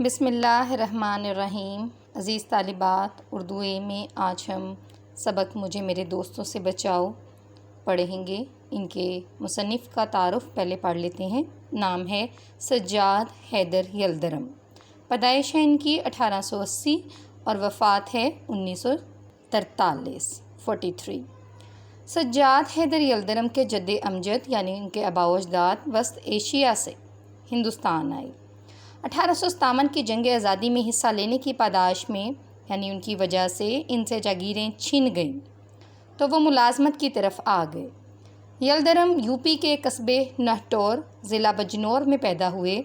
بسم اللہ الرحمن الرحیم۔ عزیز طالبات، اردو اے میں آج ہم سبق مجھے میرے دوستوں سے بچاؤ پڑھیں گے۔ ان کے مصنف کا تعارف پہلے پڑھ لیتے ہیں۔ نام ہے سجاد حیدر یلدرم۔ پیدائش ہے ان کی 1880 اور وفات ہے 1943۔ سجاد حیدر یلدرم کے جد امجد یعنی ان کے آباء و اجداد وسط ایشیا سے ہندوستان آئے۔ 1857 کی جنگ آزادی میں حصہ لینے کی پاداش میں یعنی ان کی وجہ سے ان سے جاگیریں چھن گئیں تو وہ ملازمت کی طرف آ گئے۔ یلدرم یو پی کے قصبے نہٹور ضلع بجنور میں پیدا ہوئے۔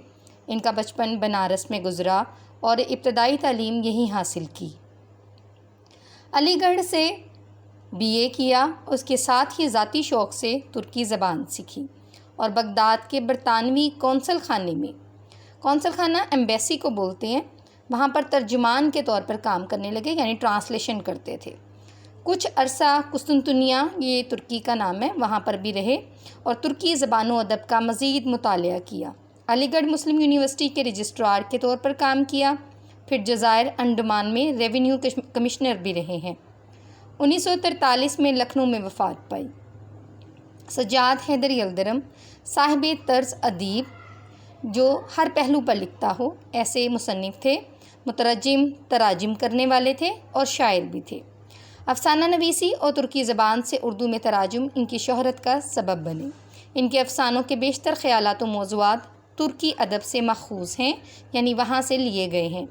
ان کا بچپن بنارس میں گزرا اور ابتدائی تعلیم یہیں حاصل کی۔ علی گڑھ سے BA کیا، اس کے ساتھ ہی ذاتی شوق سے ترکی زبان سیکھی اور بغداد کے برطانوی قونصل خانہ ایمبیسی کو بولتے ہیں، وہاں پر ترجمان کے طور پر کام کرنے لگے، یعنی ٹرانسلیشن کرتے تھے۔ کچھ عرصہ قسطنطنیہ، یہ ترکی کا نام ہے، وہاں پر بھی رہے اور ترکی زبان و ادب کا مزید مطالعہ کیا۔ علی گڑھ مسلم یونیورسٹی کے رجسٹرار کے طور پر کام کیا، پھر جزائر انڈمان میں ریونیو کمشنر بھی رہے ہیں۔ 1943 میں لکھنؤ میں وفات پائی۔ سجاد حیدر یلدرم صاحب طرز ادیب جو ہر پہلو پر لکھتا ہو ایسے مصنف تھے، مترجم، تراجم کرنے والے تھے اور شاعر بھی تھے۔ افسانہ نویسی اور ترکی زبان سے اردو میں تراجم ان کی شہرت کا سبب بنے۔ ان کے افسانوں کے بیشتر خیالات و موضوعات ترکی ادب سے ماخوذ ہیں، یعنی وہاں سے لیے گئے ہیں۔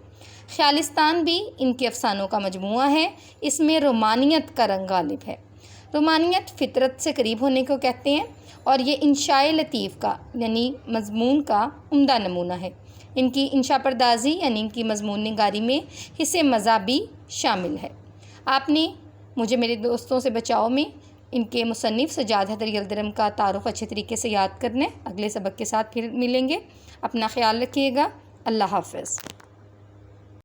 خیالستان بھی ان کے افسانوں کا مجموعہ ہے، اس میں رومانیت کا رنگ غالب ہے۔ رومانیت فطرت سے قریب ہونے کو کہتے ہیں اور یہ انشاء لطیف کا یعنی مضمون کا عمدہ نمونہ ہے۔ ان کی انشاء پردازی یعنی ان کی مضمون نگاری میں حصے مزاح بھی شامل ہے۔ آپ نے مجھے میرے دوستوں سے بچاؤ میں ان کے مصنف سجاد حیدر یلدرم کا تعارف اچھے طریقے سے یاد کرنا ہے۔ اگلے سبق کے ساتھ پھر ملیں گے۔ اپنا خیال رکھیے گا۔ اللہ حافظ۔